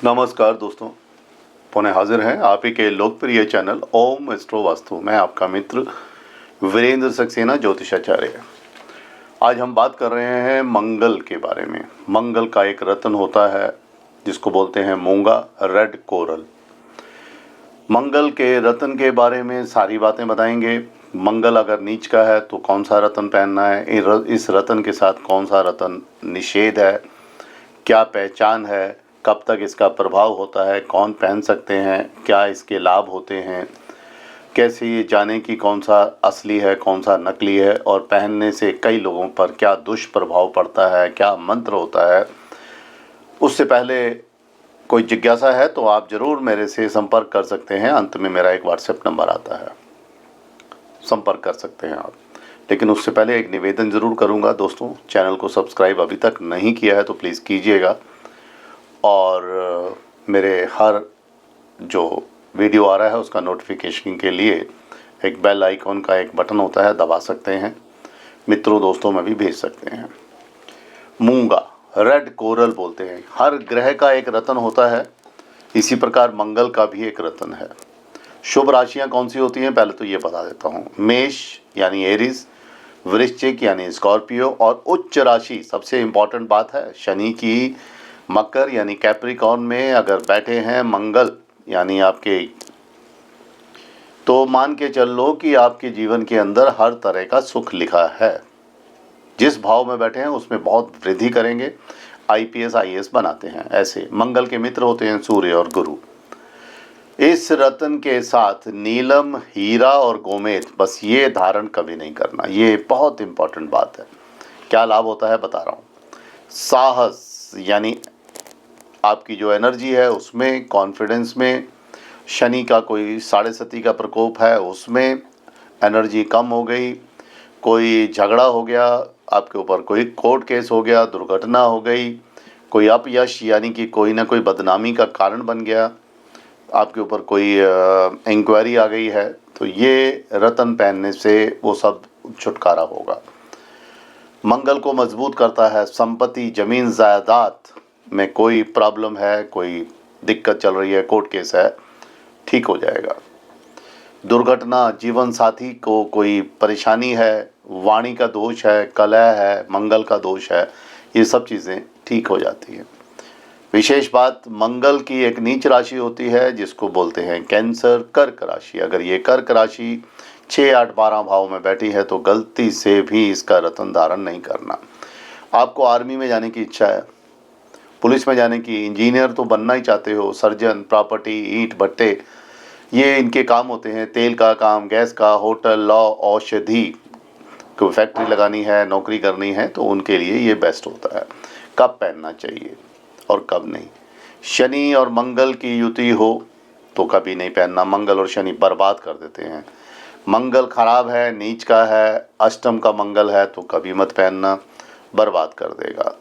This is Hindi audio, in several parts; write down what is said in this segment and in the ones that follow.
नमस्कार दोस्तों, पुनः हाजिर हैं आप ही के लोकप्रिय चैनल ओम एस्ट्रो वास्तु। मैं आपका मित्र वीरेंद्र सक्सेना ज्योतिषाचार्य। आज हम बात कर रहे हैं मंगल के बारे में। मंगल का एक रत्न होता है जिसको बोलते हैं मूंगा, रेड कोरल। मंगल के रत्न के बारे में सारी बातें बताएंगे। मंगल अगर नीच का है तो कौन सा रत्न पहनना है, इस रत्न के साथ कौन सा रत्न निषेध है, क्या पहचान है, कब तक इसका प्रभाव होता है, कौन पहन सकते हैं, क्या इसके लाभ होते हैं, कैसे ये जाने कि कौन सा असली है कौन सा नकली है, और पहनने से कई लोगों पर क्या दुष्प्रभाव पड़ता है, क्या मंत्र होता है। उससे पहले कोई जिज्ञासा है तो आप ज़रूर मेरे से संपर्क कर सकते हैं। अंत में मेरा एक व्हाट्सएप नंबर आता है, संपर्क कर सकते हैं आप। लेकिन उससे पहले एक निवेदन ज़रूर करूंगा दोस्तों, चैनल को सब्सक्राइब अभी तक नहीं किया है तो प्लीज़ कीजिएगा, और मेरे हर जो वीडियो आ रहा है उसका नोटिफिकेशन के लिए एक बेल आइकॉन का एक बटन होता है, दबा सकते हैं, मित्रों दोस्तों में भी भेज सकते हैं। मूंगा, रेड कोरल बोलते हैं। हर ग्रह का एक रत्न होता है, इसी प्रकार मंगल का भी एक रत्न है। शुभ राशियां कौन सी होती हैं पहले तो ये बता देता हूँ। मेष यानी एरीज, वृश्चिक यानी स्कॉर्पियो, और उच्च राशि सबसे इम्पॉर्टेंट बात है शनि की मकर यानी कैप्रिकॉर्न में अगर बैठे हैं मंगल यानी आपके, तो मान के चल लो कि आपके जीवन के अंदर हर तरह का सुख लिखा है। जिस भाव में बैठे हैं उसमें बहुत वृद्धि करेंगे, आईपीएस आईएएस बनाते हैं। ऐसे मंगल के मित्र होते हैं सूर्य और गुरु। इस रत्न के साथ नीलम, हीरा और गोमेद, बस ये धारण कभी नहीं करना, ये बहुत इंपॉर्टेंट बात है। क्या लाभ होता है बता रहा हूँ। साहस यानी आपकी जो एनर्जी है उसमें, कॉन्फिडेंस में, शनि का कोई 7.5 का प्रकोप है उसमें एनर्जी कम हो गई, कोई झगड़ा हो गया आपके ऊपर, कोई कोर्ट केस हो गया, दुर्घटना हो गई, कोई अपयश यानी कि कोई ना कोई बदनामी का कारण बन गया, आपके ऊपर कोई इंक्वायरी आ गई है, तो ये रत्न पहनने से वो सब छुटकारा होगा। मंगल को मजबूत करता है। संपत्ति, जमीन जायदाद में कोई प्रॉब्लम है, कोई दिक्कत चल रही है, कोर्ट केस है, ठीक हो जाएगा। दुर्घटना, जीवन साथी को कोई परेशानी है, वाणी का दोष है, कलह है, मंगल का दोष है, ये सब चीज़ें ठीक हो जाती हैं। विशेष बात, मंगल की एक नीच राशि होती है जिसको बोलते हैं कैंसर, कर्क राशि। अगर ये कर्क राशि 6, 8, 12 भाव में बैठी है तो गलती से भी इसका रत्न धारण नहीं करना। आपको आर्मी में जाने की इच्छा है, पुलिस में जाने की, इंजीनियर तो बनना ही चाहते हो, सर्जन, प्रॉपर्टी, ईंट भट्टे, ये इनके काम होते हैं, तेल का काम, गैस का, होटल, लॉ, औषधि, कोई फैक्ट्री लगानी है, नौकरी करनी है, तो उनके लिए ये बेस्ट होता है। कब पहनना चाहिए और कब नहीं। शनि और मंगल की युति हो तो कभी नहीं पहनना, मंगल और शनि बर्बाद कर देते हैं। मंगल खराब है, नीच का है, अष्टम का मंगल है तो कभी मत पहनना, बर्बाद कर देगा।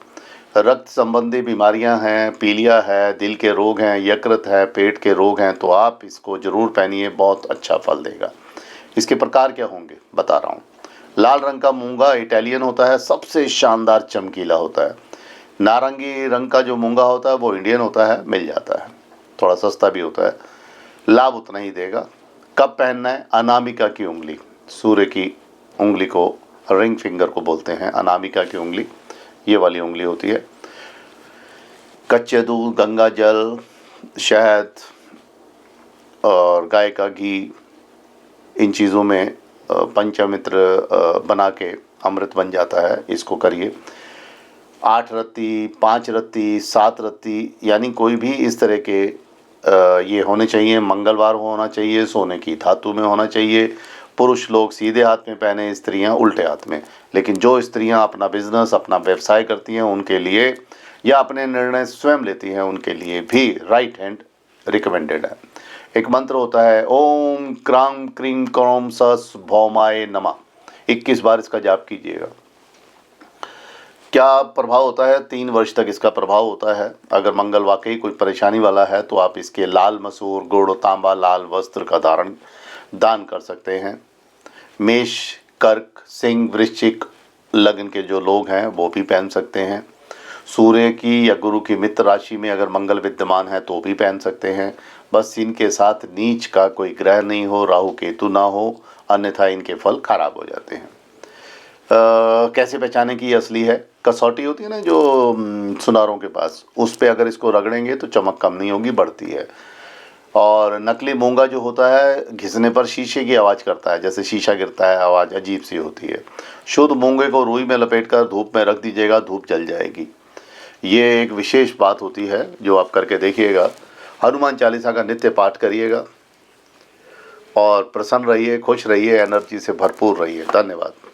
रक्त संबंधी बीमारियां हैं, पीलिया है, दिल के रोग हैं, यकृत है, पेट के रोग हैं, तो आप इसको ज़रूर पहनिए, बहुत अच्छा फल देगा। इसके प्रकार क्या होंगे बता रहा हूँ। लाल रंग का मूंगा इटालियन होता है, सबसे शानदार चमकीला होता है। नारंगी रंग का जो मूंगा होता है वो इंडियन होता है, मिल जाता है, थोड़ा सस्ता भी होता है, लाभ उतना ही देगा। कब पहनना है। अनामिका की उंगली, सूर्य की उंगली को रिंग फिंगर को बोलते हैं, अनामिका की उंगली ये वाली उंगली होती है। कच्चे दूध, गंगा जल, शहद और गाय का घी, इन चीज़ों में पंचामृत बना के अमृत बन जाता है, इसको करिए। 8 रत्ती, 5 रत्ती, 7 रत्ती, यानी कोई भी इस तरह के ये होने चाहिए। मंगलवार होना चाहिए, सोने की धातु में होना चाहिए। पुरुष लोग सीधे हाथ में पहने, स्त्रियां उल्टे हाथ में। लेकिन जो स्त्रियां अपना बिजनेस, अपना व्यवसाय करती हैं उनके लिए, या अपने निर्णय स्वयं लेती हैं उनके लिए भी राइट हैंड रिकमेंडेड है। एक मंत्र होता है, ओम क्रां क्रीं क्रोम सस भौमाय नमः, 21 बार इसका जाप कीजिएगा। क्या प्रभाव होता है। 3 वर्ष तक इसका प्रभाव होता है। अगर मंगल वाकई कोई परेशानी वाला है तो आप इसके लाल मसूर, गुड़, तांबा, लाल वस्त्र का दान कर सकते हैं। मेष, कर्क, सिंह, वृश्चिक लग्न के जो लोग हैं वो भी पहन सकते हैं। सूर्य की या गुरु की मित्र राशि में अगर मंगल विद्यमान है तो भी पहन सकते हैं। बस इनके साथ नीच का कोई ग्रह नहीं हो, राहु केतु ना हो, अन्यथा इनके फल खराब हो जाते हैं। कैसे पहचाने कि ये असली है? कसौटी होती है ना जो सुनारों के पास, उस पे अगर इसको रगड़ेंगे तो चमक कम नहीं होगी, बढ़ती है। और नकली मूंगा जो होता है घिसने पर शीशे की आवाज़ करता है, जैसे शीशा गिरता है, आवाज़ अजीब सी होती है। शुद्ध मूंगे को रुई में लपेटकर धूप में रख दीजिएगा, धूप जल जाएगी। ये एक विशेष बात होती है जो आप करके देखिएगा। हनुमान चालीसा का नित्य पाठ करिएगा और प्रसन्न रहिए, खुश रहिए, एनर्जी से भरपूर रहिए। धन्यवाद।